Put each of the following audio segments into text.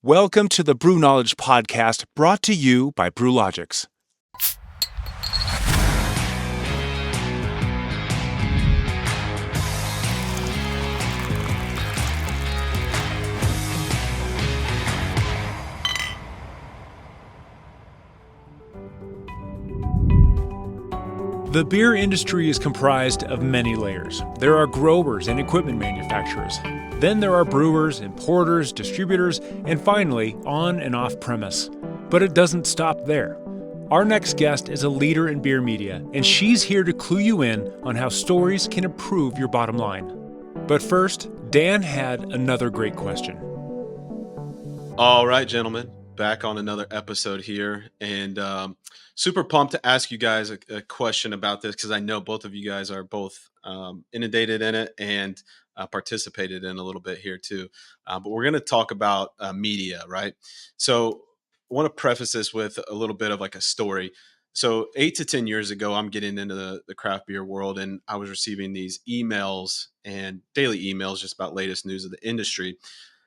Welcome to the Brew Knowledge Podcast, brought to you by Brewlogix. The beer industry is comprised of many layers. There are growers and equipment manufacturers. Then there are brewers, importers, distributors, and finally, on and off premise. But it doesn't stop there. Our next guest is a leader in beer media, and she's here to clue you in on how stories can improve your bottom line. But first, Dan had another great question. All right, gentlemen, back on another episode here, and super pumped to ask you guys a question about this because I know both of you guys are both inundated in it and participated in a little bit here too. But we're going to talk about media, right? So I want to preface this with a little bit of like a story. So 8 to 10 years ago, I'm getting into the craft beer world, and I was receiving these emails and daily emails just about latest news of the industry.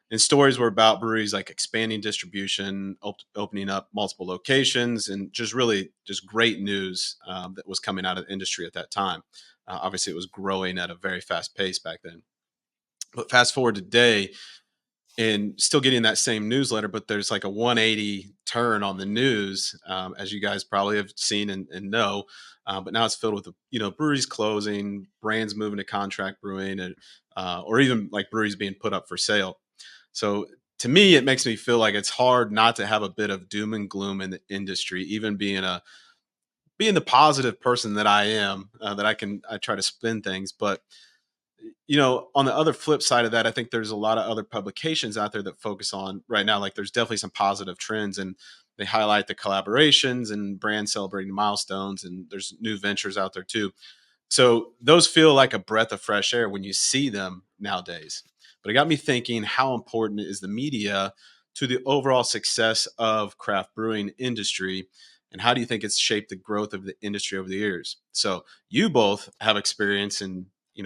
And stories were about breweries like expanding distribution, opening up multiple locations, and just really just great news that was coming out of the industry at that time. Obviously, it was growing at a very fast pace back then. But fast forward today, and still getting that same newsletter, but there's like a 180 turn on the news, as you guys probably have seen and know. But now it's filled with breweries closing, brands moving to contract brewing, and or even like breweries being put up for sale. So to me, it makes me feel like it's hard not to have a bit of doom and gloom in the industry, even being the positive person that I am, that I try to spin things. But on the other flip side of that, I think there's a lot of other publications out there that focus on right now. Like there's definitely some positive trends, and they highlight the collaborations and brands celebrating milestones, and there's new ventures out there too. So those feel like a breath of fresh air when you see them nowadays. But it got me thinking, how important is the media to the overall success of craft brewing industry? And how do you think it's shaped the growth of the industry over the years? So you both have experience in,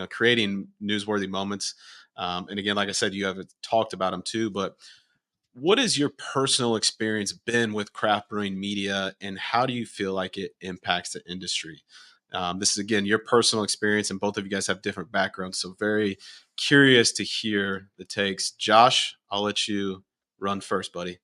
creating newsworthy moments. And again, like I said, you haven't talked about them too, but what has your personal experience been with craft brewing media, and how do you feel like it impacts the industry? This is, again, your personal experience, and both of you guys have different backgrounds. So very curious to hear the takes. Josh, I'll let you run first, buddy.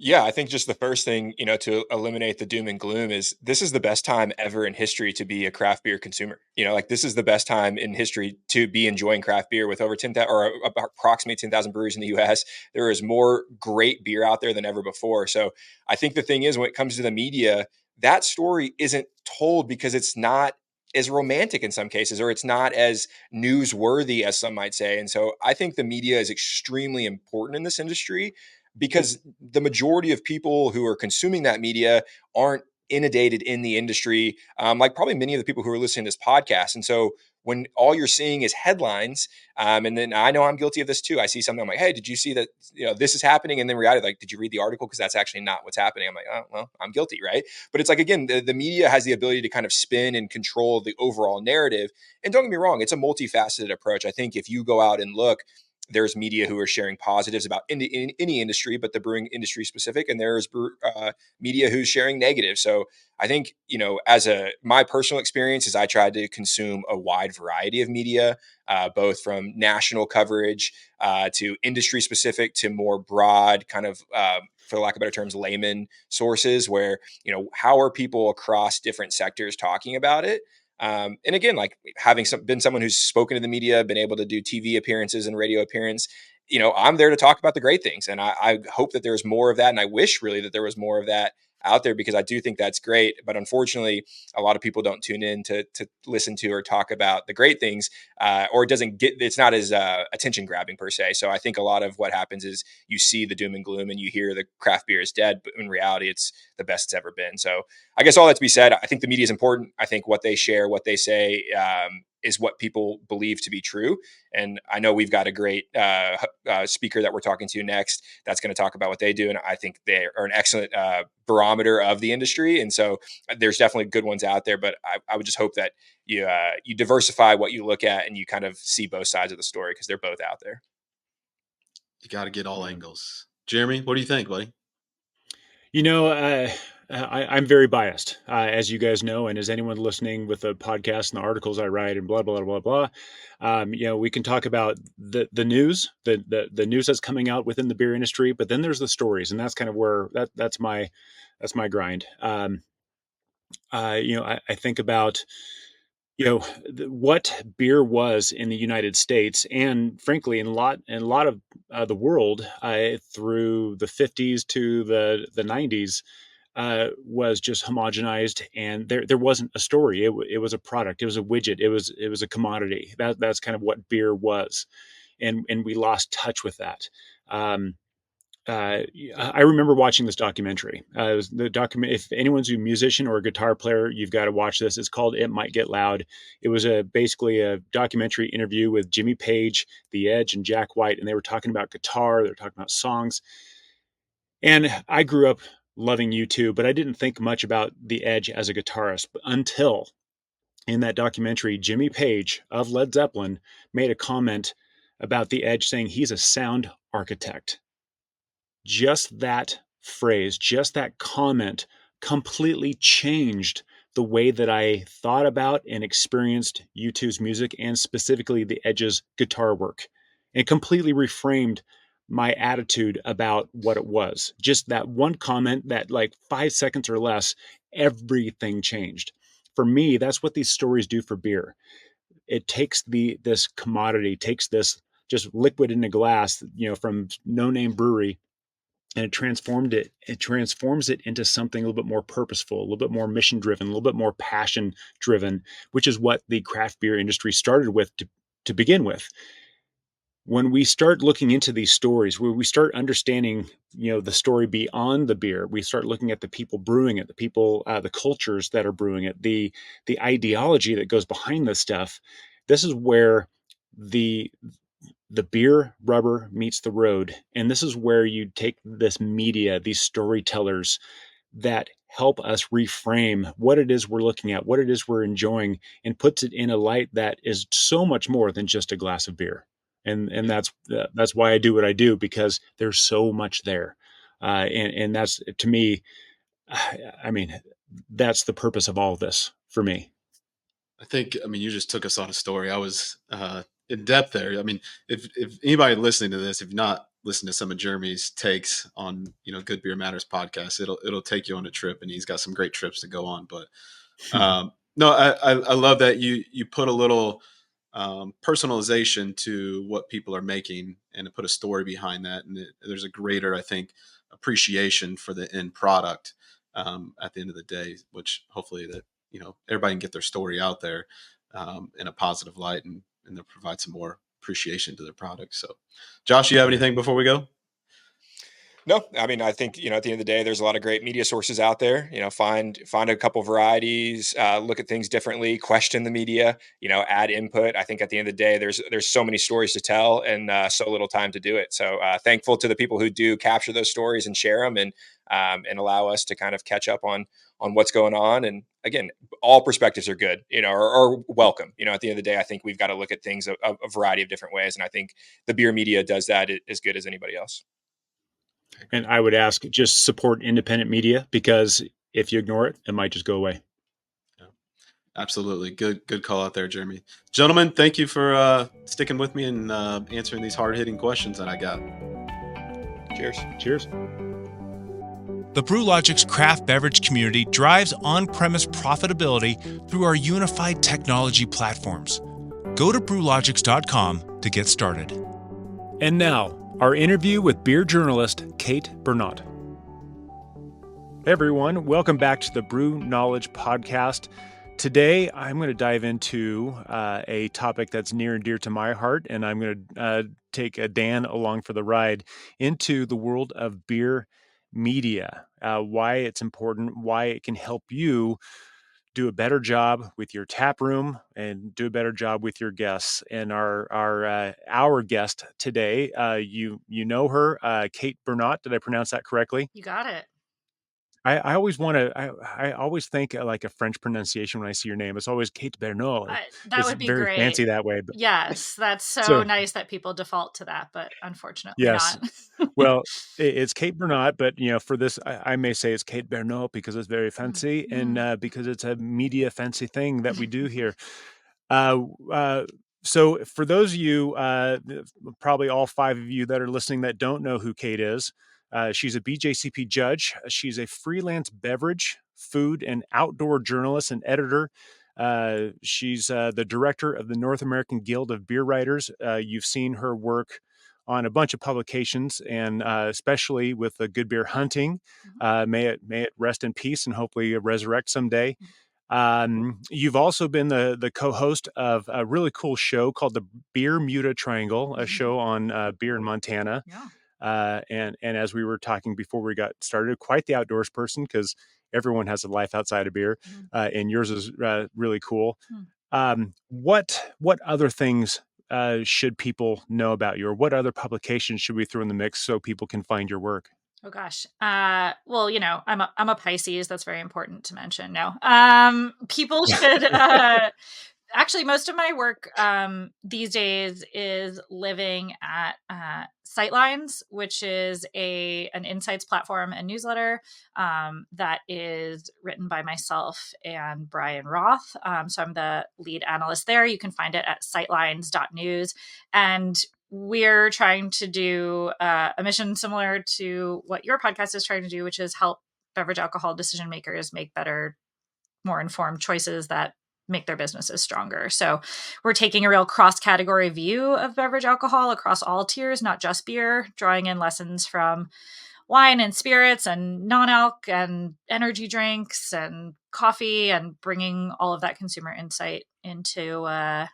Yeah, I think just the first thing, to eliminate the doom and gloom is this is the best time ever in history to be a craft beer consumer. Like this is the best time in history to be enjoying craft beer with over 10,000 or approximately 10,000 breweries in the US. There is more great beer out there than ever before. So I think the thing is, when it comes to the media, that story isn't told because it's not as romantic in some cases, or it's not as newsworthy as some might say. And so I think the media is extremely important in this industry because the majority of people who are consuming that media aren't inundated in the industry, like probably many of the people who are listening to this podcast. And so when all you're seeing is headlines, and then I know I'm guilty of this too. I see something, I'm like, hey, did you see that, this is happening? And then reality, like, did you read the article? Because that's actually not what's happening. I'm like, oh, well, I'm guilty, right? But it's like, again, the media has the ability to kind of spin and control the overall narrative. And don't get me wrong, it's a multifaceted approach. I think if you go out and look, there's media who are sharing positives about in any industry, but the brewing industry specific, and there's media who's sharing negatives. So I think, my personal experience is I tried to consume a wide variety of media, both from national coverage to industry specific to more broad kind of, for lack of better terms, layman sources where, how are people across different sectors talking about it? And again, like having been someone who's spoken to the media, been able to do TV appearances and radio appearance, I'm there to talk about the great things. And I hope that there's more of that. And I wish really that there was more of that out there, because I do think that's great. But unfortunately, a lot of people don't tune in to listen to or talk about the great things, or it's not as attention grabbing per se. So I think a lot of what happens is you see the doom and gloom and you hear the craft beer is dead, but in reality, it's the best it's ever been. So I guess all that to be said, I think the media is important. I think what they share, what they say, is what people believe to be true. And I know we've got a great speaker that we're talking to next that's going to talk about what they do. And I think they are an excellent barometer of the industry. And so there's definitely good ones out there, but I would just hope that you diversify what you look at and you kind of see both sides of the story, because they're both out there. You got to get all angles. Jeremy, what do you think, buddy? You know, I'm very biased, as you guys know, and as anyone listening with the podcast and the articles I write and blah blah blah blah. We can talk about the news, the news that's coming out within the beer industry, but then there's the stories, and that's kind of where that's my grind. I think about what beer was in the United States, and frankly, in a lot of the world through the 50s to the 90s, was just homogenized, and there wasn't a story. It was a product. It was a widget. It was a commodity. That's kind of what beer was, and we lost touch with that. Um, I remember watching this documentary. It was the document. If anyone's a musician or a guitar player, you've got to watch this. It's called "It Might Get Loud." It was basically a documentary interview with Jimmy Page, The Edge, and Jack White, and they were talking about guitar. They were talking about songs. And I grew up loving U2, but I didn't think much about The Edge as a guitarist until in that documentary, Jimmy Page of Led Zeppelin made a comment about The Edge, saying he's a sound architect. Just that phrase, just that comment completely changed the way that I thought about and experienced U2's music, and specifically the Edge's guitar work, and completely reframed my attitude about what it was. Just that one comment, that like 5 seconds or less, everything changed. For me, that's what these stories do for beer. It takes this commodity, takes this just liquid in a glass, from no name brewery, and it transforms it into something a little bit more purposeful, a little bit more mission driven, a little bit more passion driven, which is what the craft beer industry started with to begin with. When we start looking into these stories, where we start understanding, the story beyond the beer, we start looking at the people brewing it, the people, the cultures that are brewing it, the ideology that goes behind this stuff. This is where the the beer rubber meets the road. And this is where you take this media, these storytellers that help us reframe what it is we're looking at, what it is we're enjoying, and puts it in a light that is so much more than just a glass of beer. And that's why I do what I do, because there's so much there. And that's, to me, I mean, that's the purpose of all of this for me. I mean, you just took us on a story. I was in depth there. I mean, if anybody listening to this, if you're not listening to some of Jeremy's takes on, Good Beer Matters podcast, it'll take you on a trip, and he's got some great trips to go on. But no, I love that you put a little personalization to what people are making, and to put a story behind that, and there's a greater, I think, appreciation for the end product at the end of the day, which hopefully that everybody can get their story out there in a positive light, and they'll provide some more appreciation to their product. So, Josh, you have anything before we go? No, I mean, I think, at the end of the day, there's a lot of great media sources out there. Find a couple varieties, look at things differently, question the media, add input. I think at the end of the day, there's so many stories to tell, and so little time to do it. So thankful to the people who do capture those stories and share them, and allow us to kind of catch up on what's going on. And again, all perspectives are good, or welcome. At the end of the day, I think we've got to look at things a variety of different ways, and I think the beer media does that as good as anybody else. And I would ask, just support independent media, because if you ignore it, it might just go away. Yeah, absolutely. Good call out there, Jeremy. Gentlemen, thank you for sticking with me and answering these hard-hitting questions that I got. Cheers. Cheers. The Brewlogix craft beverage community drives on-premise profitability through our unified technology platforms. Go to brewlogix.com to get started. And now, our interview with beer journalist Kate Bernot. Hey everyone, welcome back to the Brew Knowledge Podcast. Today, I'm going to dive into a topic that's near and dear to my heart, and I'm going to take Dan along for the ride into the world of beer media, why it's important, why it can help you do a better job with your tap room and do a better job with your guests. And our guest today, you know her, Kate Bernot. Did I pronounce that correctly? You got it. I always want to. I always think like a French pronunciation when I see your name. It's always Kate Bernot. That It's would be very great. fancy that way. But Yes, that's so so nice that people default to that, but unfortunately yes, not. well, it's Kate Bernot, but for this, I may say it's Kate Bernot because it's very Mm, fancy and mm. because it's a media fancy thing that we do here. Uh, uh, so for those of you, probably all 5 of you that are listening that don't know who Kate is, she's a BJCP judge. She's a freelance beverage, food, and outdoor journalist and editor. She's the director of the North American Guild of Beer Writers. You've seen her work on a bunch of publications, and especially with the Good Beer Hunting. May it rest in peace and hopefully resurrect someday. You've also been the co-host of a really cool show called the Beer Muta Triangle, a show on beer in Montana. Yeah. And as we were talking before we got started, quite the outdoors person because everyone has a life outside of beer, and yours is really cool. What other things should people know about you, or what other publications should we throw in the mix so people can find your work? Oh gosh. Well, I'm a Pisces. That's very important to mention. No. People should actually, most of my work these days is living at Sightlines, which is an insights platform and newsletter that is written by myself and Brian Roth. So I'm the lead analyst there. You can find it at sightlines.news. And we're trying to do a mission similar to what your podcast is trying to do, which is help beverage alcohol decision makers make better, more informed choices that make their businesses stronger. So we're taking a real cross-category view of beverage alcohol across all tiers, not just beer, drawing in lessons from wine and spirits and non-alc and energy drinks and coffee, and bringing all of that consumer insight into a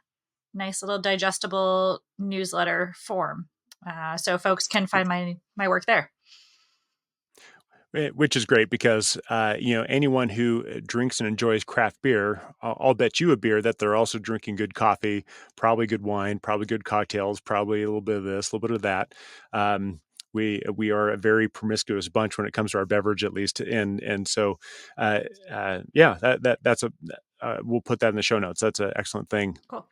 nice little digestible newsletter form. So folks can find my work there. Which is great because anyone who drinks and enjoys craft beer, I'll bet you a beer that they're also drinking good coffee, probably good wine, probably good cocktails, probably a little bit of this, a little bit of that. We are a very promiscuous bunch when it comes to our beverage, at least, and so yeah, that's a we'll put that in the show notes. That's an excellent thing. Cool.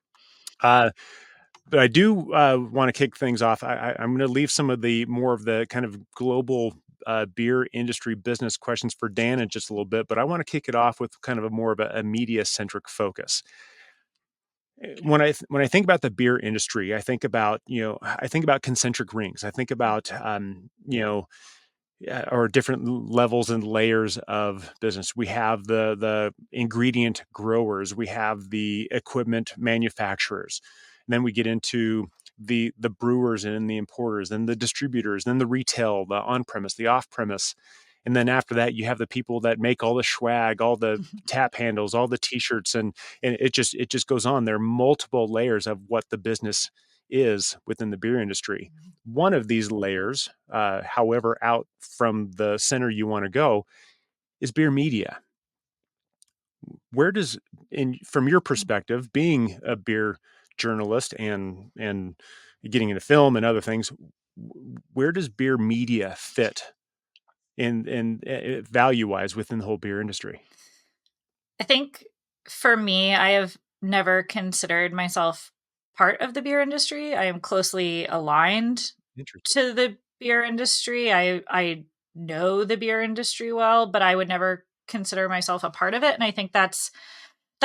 But I do want to kick things off. I'm going to leave some of the more of the kind of global beer industry business questions for Dan in just a little bit, but I want to kick it off with kind of a more of a media centric focus. When I think about the beer industry, I think about concentric rings. I think about or different levels and layers of business. We have the ingredient growers, we have the equipment manufacturers, and then we get into the brewers and the importers, then the distributors, then the retail, the on-premise, the off-premise. And then after that, you have the people that make all the swag, all the tap handles, all the t-shirts, and it just goes on. There are multiple layers of what the business is within the beer industry. One of these layers, however, out from the center you want to go, is beer media. Where does, from your perspective, being a beer journalist and getting into film and other things, where does beer media fit in value wise within the whole beer industry? I think for me, I have never considered myself part of the beer industry. I am closely aligned to the beer industry. I know the beer industry well, but I would never consider myself a part of it. And I think that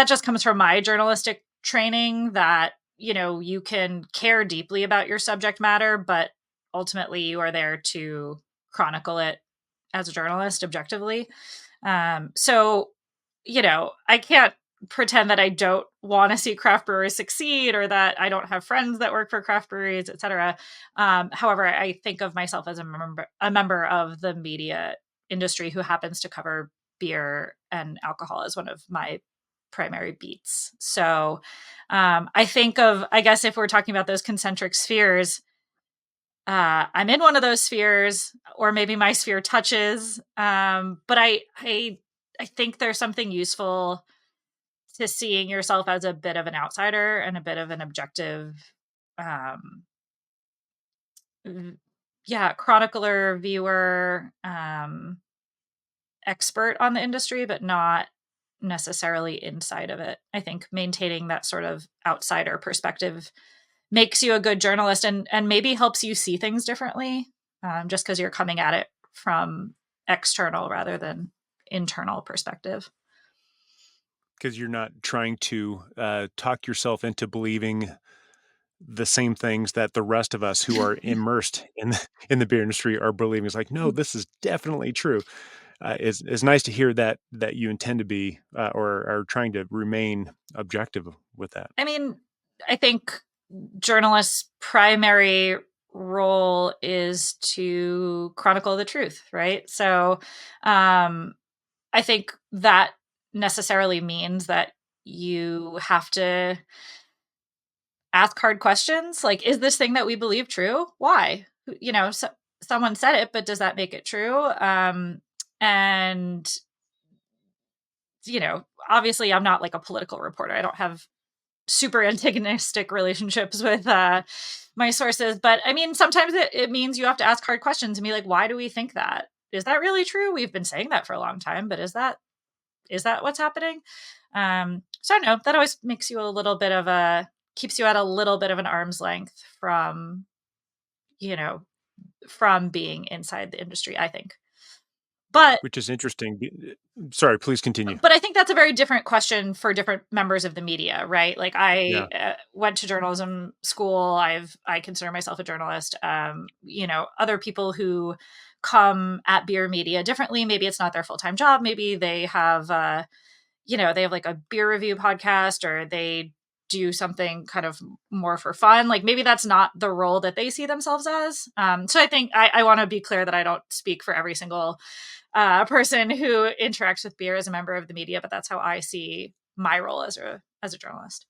just comes from my journalistic training, that, you can care deeply about your subject matter, but ultimately you are there to chronicle it as a journalist objectively. So, I can't pretend that I don't want to see craft brewers succeed, or that I don't have friends that work for craft breweries, etc. However, I think of myself as a member of the media industry who happens to cover beer and alcohol as one of my primary beats. So I think of, I guess, if we're talking about those concentric spheres, I'm in one of those spheres, or maybe my sphere touches. But I think there's something useful to seeing yourself as a bit of an outsider and a bit of an objective, chronicler, viewer, expert on the industry, but not necessarily inside of it. I think maintaining that sort of outsider perspective makes you a good journalist and maybe helps you see things differently, just because you're coming at it from external rather than internal perspective. Because you're not trying to talk yourself into believing the same things that the rest of us who are immersed in the beer industry are believing. It's like, no, this is definitely true. It's nice to hear that you intend to be or are trying to remain objective with that. I mean, I think journalists' primary role is to chronicle the truth, right? So I think that necessarily means that you have to ask hard questions. Like, is this thing that we believe true? Why? Someone said it, but does that make it true? And, obviously I'm not like a political reporter. I don't have super antagonistic relationships with my sources. But I mean, sometimes it means you have to ask hard questions and be like, why do we think that? Is that really true? We've been saying that for a long time, but is that what's happening? So I don't know. That always makes you keeps you at a little bit of an arm's length from being inside the industry, I think. But which is interesting. Sorry, please continue. But I think that's a very different question for different members of the media, right? Like I went to journalism school. I consider myself a journalist. Other people who come at beer media differently. Maybe it's not their full-time job. Maybe they have, they have like a beer review podcast, or they do something kind of more for fun. Like maybe that's not the role that they see themselves as. So I think I want to be clear that I don't speak for every single person who interacts with beer as a member of the media, but that's how I see my role as a journalist.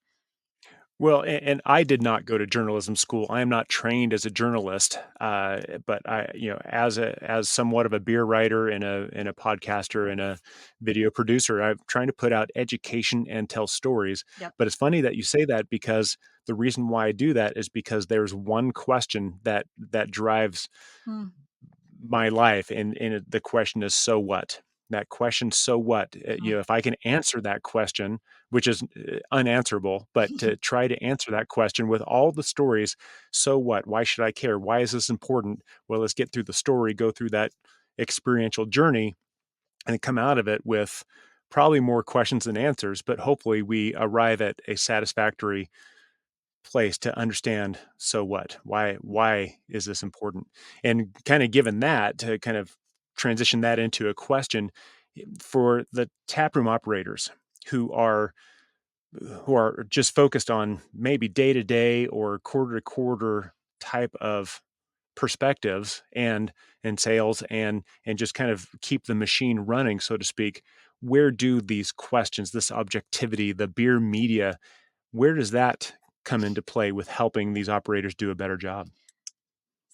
Well, and I did not go to journalism school. I am not trained as a journalist, but as somewhat of a beer writer and a podcaster and a video producer, I'm trying to put out education and tell stories. Yep. But it's funny that you say that, because the reason why I do that is because there's one question that drives my life, and the question is, so what? That question, so what? If I can answer that question, which is unanswerable, but to try to answer that question with all the stories, so what? Why should I care? Why is this important? Well, let's get through the story, go through that experiential journey, and come out of it with probably more questions than answers, but hopefully we arrive at a satisfactory place to understand, so what? Why is this important? And kind of given that, to kind of transition that into a question for the taproom operators who are just focused on maybe day to day or quarter to quarter type of perspectives and sales and just kind of keep the machine running, so to speak. Where do these questions, this objectivity, the beer media, where does that come into play with helping these operators do a better job?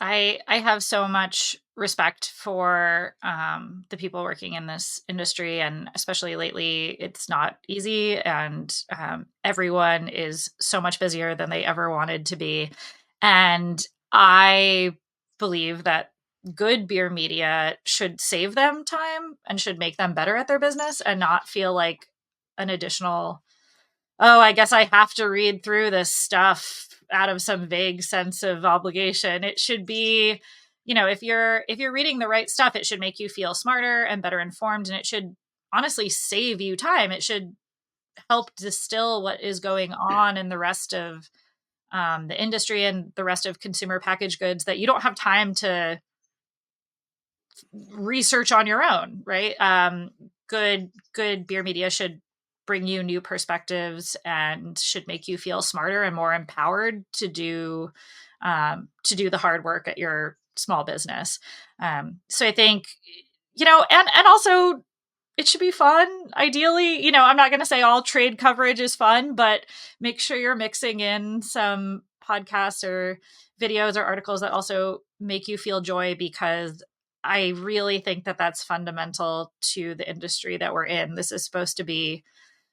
I have so much respect for the people working in this industry, and especially lately, it's not easy, and everyone is so much busier than they ever wanted to be. And I believe that good beer media should save them time and should make them better at their business, and not feel like an additional, oh, I guess I have to read through this stuff out of some vague sense of obligation. It should be, if you're reading the right stuff, it should make you feel smarter and better informed, and it should honestly save you time. It should help distill what is going on in the rest of the industry and the rest of consumer packaged goods that you don't have time to research on your own, right? Good beer media should bring you new perspectives and should make you feel smarter and more empowered to do the hard work at your small business. So I think, and also it should be fun. Ideally, I'm not going to say all trade coverage is fun, but make sure you're mixing in some podcasts or videos or articles that also make you feel joy, because I really think that that's fundamental to the industry that we're in. This is supposed to be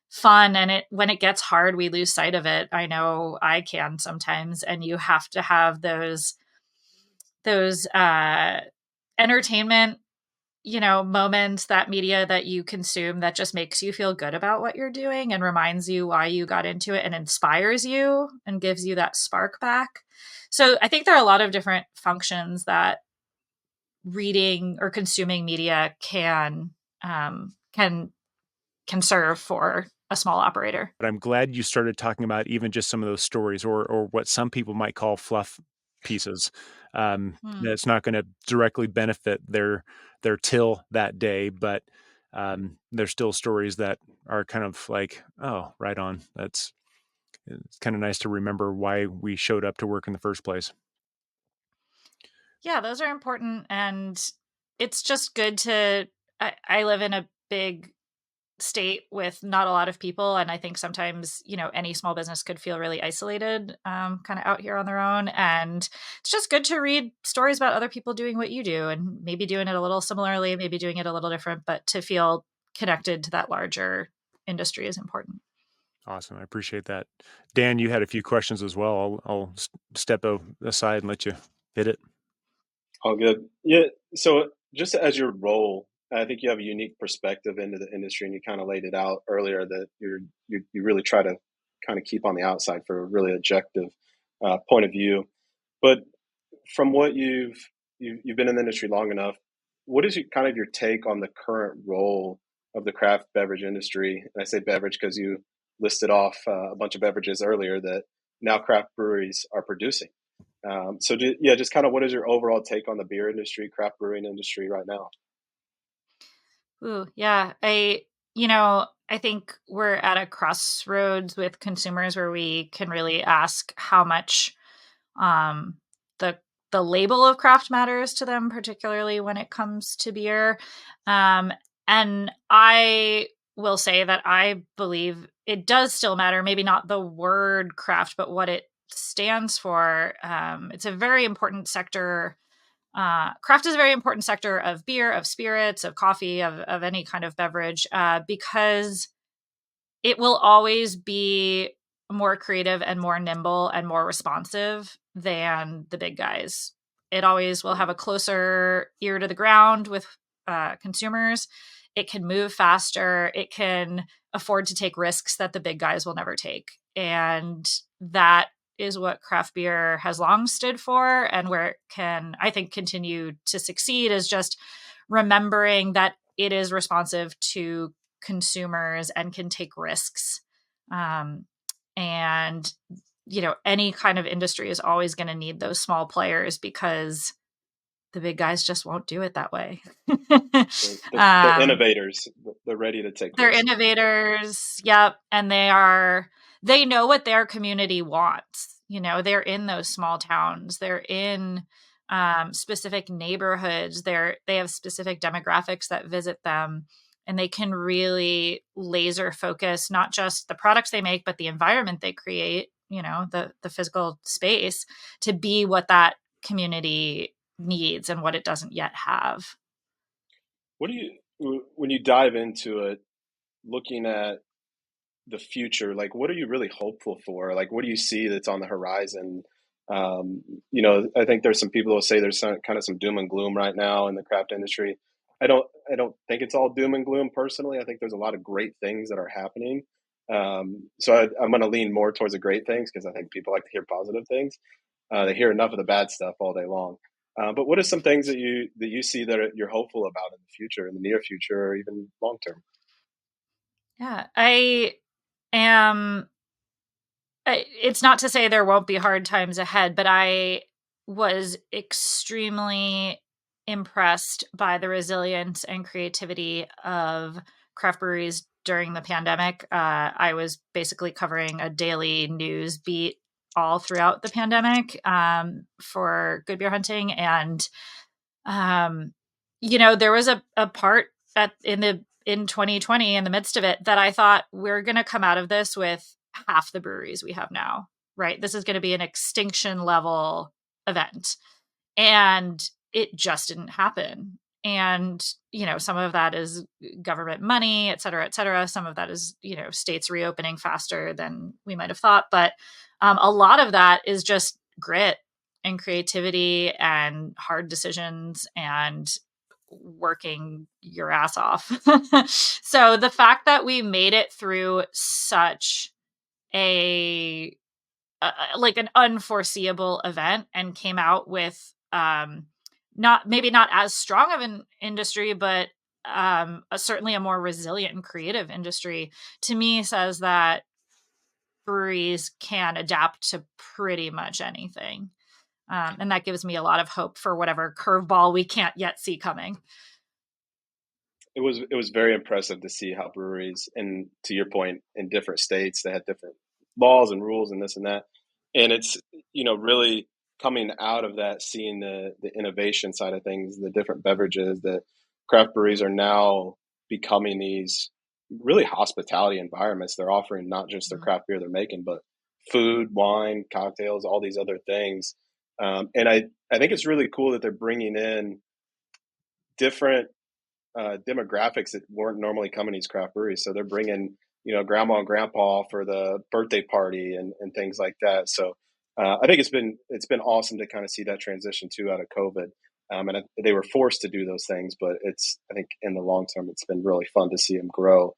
fun, and when it gets hard, we lose sight of it. I know I can sometimes, and you have to have those entertainment moments, that media that you consume that just makes you feel good about what you're doing and reminds you why you got into it and inspires you and gives you that spark back. So I think there are a lot of different functions that reading or consuming media can serve for a small operator. But I'm glad you started talking about even just some of those stories or what some people might call fluff pieces. That's not going to directly benefit their till that day, but they're still stories that are kind of like, oh, right on. It's kind of nice to remember why we showed up to work in the first place. Yeah, those are important. And it's just good to, I live in a big state with not a lot of people. And I think sometimes, any small business could feel really isolated, kind of out here on their own. And it's just good to read stories about other people doing what you do and maybe doing it a little similarly, maybe doing it a little different, but to feel connected to that larger industry is important. Awesome. I appreciate that. Dan, you had a few questions as well. I'll step aside and let you hit it. All good. Yeah. So just as your role, I think you have a unique perspective into the industry, and you kind of laid it out earlier that you really try to kind of keep on the outside for a really objective point of view. But from what you've been in the industry long enough, what is kind of your take on the current role of the craft beverage industry? And I say beverage because you listed off a bunch of beverages earlier that now craft breweries are producing. Just kind of what is your overall take on the beer industry, craft brewing industry right now? Ooh, yeah. I think we're at a crossroads with consumers where we can really ask how much um, the the label of craft matters to them, particularly when it comes to beer. And I will say that I believe it does still matter. Maybe not the word craft, but what it stands for. It's a very important sector. Craft is a very important sector of beer, of spirits, of coffee, of any kind of beverage, because it will always be more creative and more nimble and more responsive than the big guys. It always will have a closer ear to the ground with consumers. It can move faster. It can afford to take risks that the big guys will never take. And that is what craft beer has long stood for, and where it can, I think, continue to succeed is just remembering that it is responsive to consumers and can take risks. And any kind of industry is always going to need those small players because the big guys just won't do it that way. The innovators, they're ready to take they're risks. Innovators. Yep. And they know what their community wants. They're in those small towns. They're in specific neighborhoods. They have specific demographics that visit them, and they can really laser focus not just the products they make, but the environment they create, the physical space to be what that community needs and what it doesn't yet have. When you dive into it, looking at the future, like what are you really hopeful for? Like what do you see that's on the horizon? I think there's some people who say there's some doom and gloom right now in the craft industry. I don't think it's all doom and gloom personally. I think there's a lot of great things that are happening. I'm going to lean more towards the great things because I think people like to hear positive things. They hear enough of the bad stuff all day long. But what are some things that you see that you're hopeful about in the future, in the near future, or even long term? Yeah, I am. It's not to say there won't be hard times ahead, but I was extremely impressed by the resilience and creativity of craft breweries during the pandemic. I was basically covering a daily news beat all throughout the pandemic for Good Beer Hunting. And, there was a part in 2020, in the midst of it, that I thought we're going to come out of this with half the breweries we have now, right? This is going to be an extinction level event. And it just didn't happen. And, some of that is government money, et cetera, et cetera. Some of that is, states reopening faster than we might have thought. But a lot of that is just grit and creativity and hard decisions and working your ass off. So the fact that we made it through such a like an unforeseeable event and came out with not as strong of an industry, but certainly a more resilient and creative industry, to me says that breweries can adapt to pretty much anything. And that gives me a lot of hope for whatever curveball we can't yet see coming. It was very impressive to see how breweries, and to your point, in different states they had different laws and rules and this and that. And it's, really coming out of that, seeing the innovation side of things, the different beverages that craft breweries are now becoming these really hospitality environments. They're offering not just their craft beer they're making, but food, wine, cocktails, all these other things. And I think it's really cool that they're bringing in different demographics that weren't normally coming to these craft breweries. So they're bringing, grandma and grandpa for the birthday party and things like that. So I think it's been awesome to kind of see that transition too out of COVID. They were forced to do those things, but I think in the long term, it's been really fun to see them grow.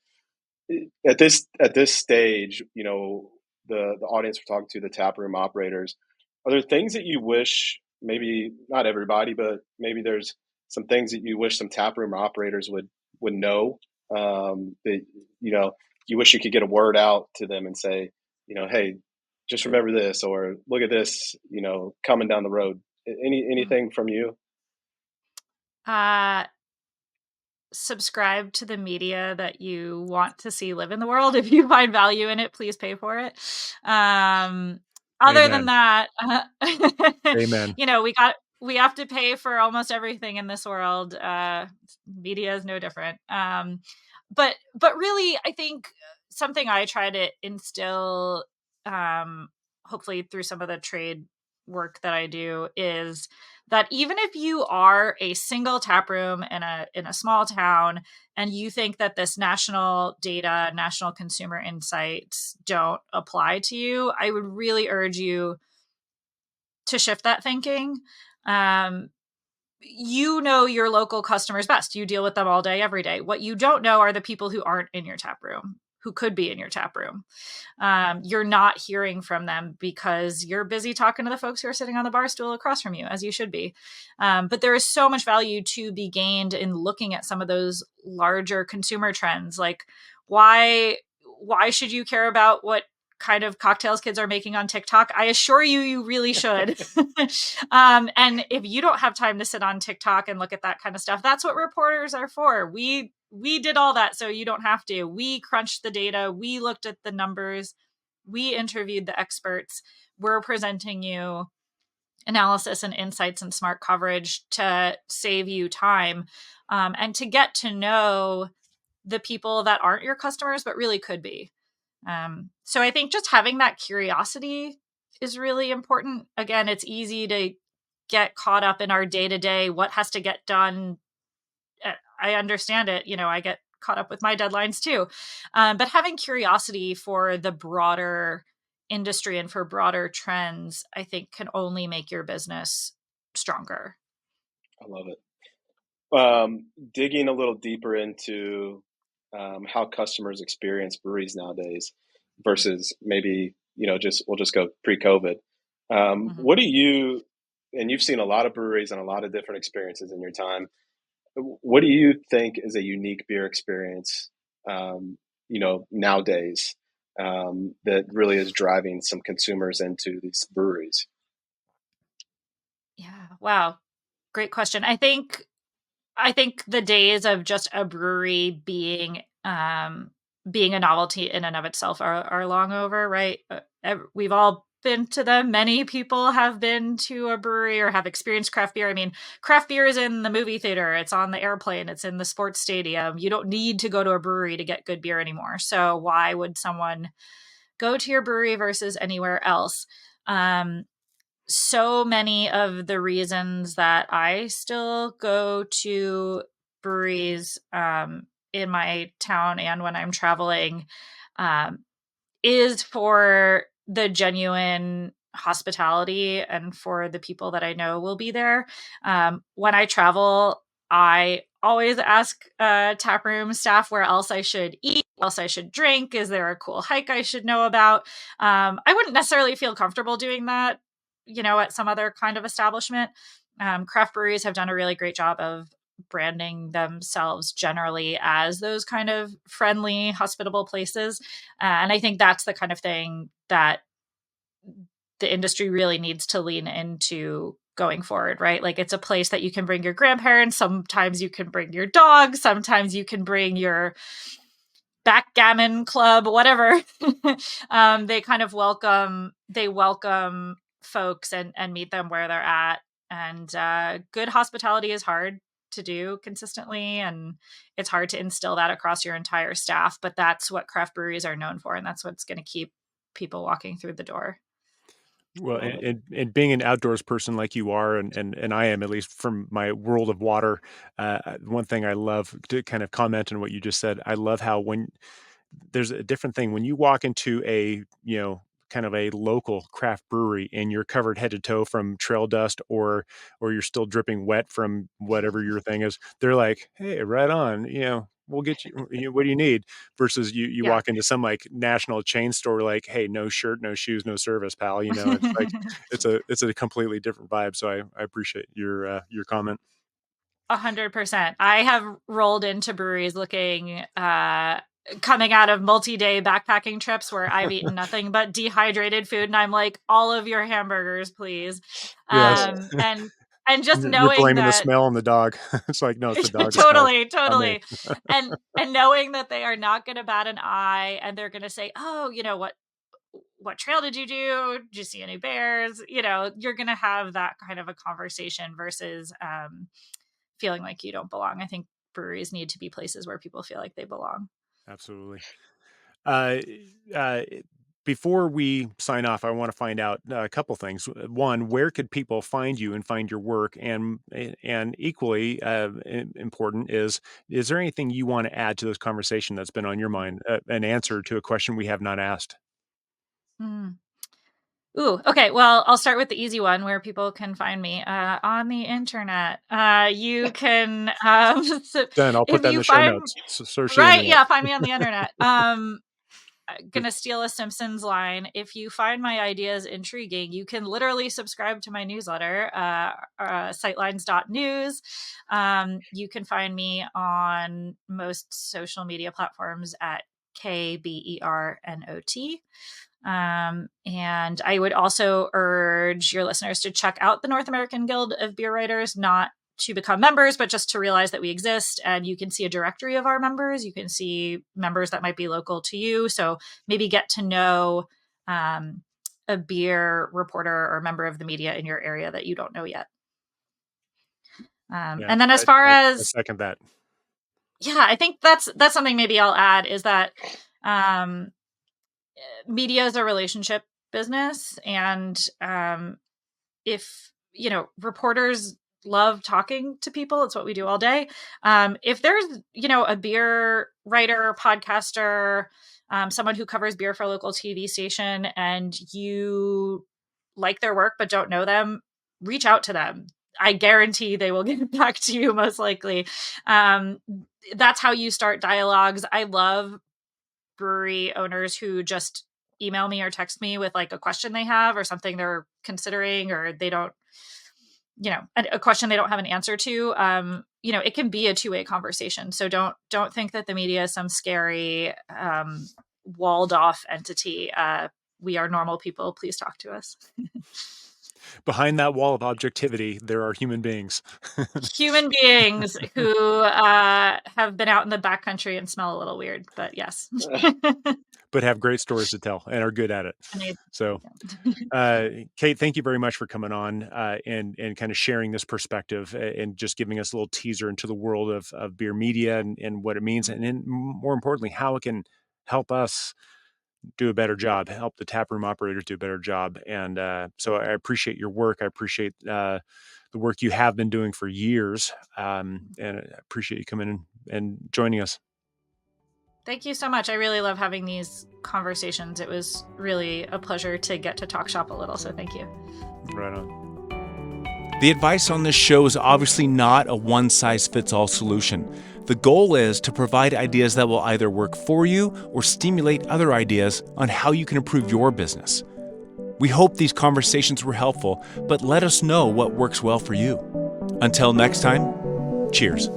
At this stage, the audience we're talking to, the taproom operators, are there things that you wish, maybe not everybody, but maybe there's some things that you wish some taproom operators would know, that you wish you could get a word out to them and say, hey, just remember this, or look at this, coming down the road. Anything from you? Subscribe to the media that you want to see live in the world. If you find value in it, please pay for it. Other than that, Amen. we have to pay for almost everything in this world. Media is no different. But really, I think something I try to instill, hopefully through some of the trade work that I do, is that even if you are a single tap room in a small town and you think that this national data, national consumer insights don't apply to you, I would really urge you to shift that thinking. You know your local customers best. You deal with them all day, every day. What you don't know are the people who aren't in your tap room, who could be in your tap room. You're not hearing from them because you're busy talking to the folks who are sitting on the bar stool across from you, as you should be. But there is so much value to be gained in looking at some of those larger consumer trends. Like, why should you care about what kind of cocktails kids are making on TikTok? I assure you, you really should. And if you don't have time to sit on TikTok and look at that kind of stuff, that's what reporters are for. We did all that so you don't have to. We crunched the data. We looked at the numbers. We interviewed the experts. We're presenting you analysis and insights and smart coverage to save you time, and to get to know the people that aren't your customers but really could be. So I think just having that curiosity is really important. Again, it's easy to get caught up in our day-to-day, what has to get done. I understand it. I get caught up with my deadlines too. But having curiosity for the broader industry and for broader trends, I think can only make your business stronger. I love it. Digging a little deeper into how customers experience breweries nowadays versus maybe, we'll just go pre-COVID. What do you, and you've seen a lot of breweries and a lot of different experiences in your time, what do you think is a unique beer experience, nowadays, that really is driving some consumers into these breweries? Yeah. Wow. Great question. I think the days of just a brewery being a novelty in and of itself are long over, right? We've all been to them. Many people have been to a brewery or have experienced craft beer. I mean, craft beer is in the movie theater. It's on the airplane. It's in the sports stadium. You don't need to go to a brewery to get good beer anymore. So why would someone go to your brewery versus anywhere else? So many of the reasons that I still go to breweries in my town and when I'm traveling is for the genuine hospitality and for the people that I know will be there. When I travel, I always ask Taproom staff where else I should eat, what else I should drink. Is there a cool hike I should know about? I wouldn't necessarily feel comfortable doing that, at some other kind of establishment. Craft breweries have done a really great job of branding themselves generally as those kind of friendly, hospitable places. And I think that's the kind of thing that the industry really needs to lean into going forward, right? Like, it's a place that you can bring your grandparents. Sometimes you can bring your dog. Sometimes you can bring your backgammon club, whatever. They kind of welcome folks and meet them where they're at. And good hospitality is hard to do consistently, and it's hard to instill that across your entire staff, but that's what craft breweries are known for, and that's what's going to keep people walking through the door. Well, and being an outdoors person like you are, and I am, at least from my world of water, one thing I love to kind of comment on what you just said, I love how when there's a different thing when you walk into a, kind of a local craft brewery and you're covered head to toe from trail dust, or you're still dripping wet from whatever your thing is. They're like, "Hey, right on, we'll get you, what do you need?" Versus you Yeah. walk into some like national chain store, like, "Hey, no shirt, no shoes, no service, pal." It's like it's a completely different vibe. So I appreciate your comment. 100%. I have rolled into breweries looking, coming out of multi-day backpacking trips where I've eaten nothing but dehydrated food, and I'm like, all of your hamburgers, please. Yes. And just You're knowing blaming the that smell on the dog. It's like, no, it's the dog's smell. totally. And knowing that they are not going to bat an eye, and they're going to say, "Oh, what trail did you do? Did you see any bears?" You're going to have that kind of a conversation versus feeling like you don't belong. I think breweries need to be places where people feel like they belong. Absolutely. Uh, uh, Before we sign off, I want to find out a couple things. One, where could people find you and find your work? And equally important is there anything you want to add to this conversation that's been on your mind? An answer to a question we have not asked. Ooh, okay. Well, I'll start with the easy one, where people can find me on the internet. You can Then I'll put that in the show notes. So search the right, internet. yeah, find me on the internet. Gonna steal a Simpsons line. If you find my ideas intriguing, you can literally subscribe to my newsletter, sightlines.news. You can find me on most social media platforms at KBERNOT. And I would also urge your listeners to check out the North American Guild of Beer Writers, not to become members, but just to realize that we exist. And you can see a directory of our members. You can see members that might be local to you. So maybe get to know a beer reporter or member of the media in your area that you don't know yet. And then as far as I second that. Yeah, I think that's something maybe I'll add, is that media is a relationship business. And if, reporters love talking to people, it's what we do all day. If there's, a beer writer, podcaster, someone who covers beer for a local TV station, and you like their work but don't know them, reach out to them. I guarantee they will get back to you, most likely. That's how you start dialogues. I love brewery owners who just email me or text me with like a question they have, or something they're considering, or they don't, a question they don't have an answer to. It can be a two-way conversation. So don't think that the media is some scary, walled off entity. We are normal people. Please talk to us. Behind that wall of objectivity, there are human beings. Human beings who have been out in the backcountry and smell a little weird, but yes. But have great stories to tell and are good at it. So, Kate, thank you very much for coming on and kind of sharing this perspective and just giving us a little teaser into the world of beer media and what it means. And then more importantly, how it can help us do a better job, help the taproom operators do a better job. And so I appreciate your work. I appreciate the work you have been doing for years. And I appreciate you coming in and joining us. Thank you so much. I really love having these conversations. It was really a pleasure to get to talk shop a little. So thank you. Right on. The advice on this show is obviously not a one-size-fits-all solution. The goal is to provide ideas that will either work for you or stimulate other ideas on how you can improve your business. We hope these conversations were helpful, but let us know what works well for you. Until next time, cheers.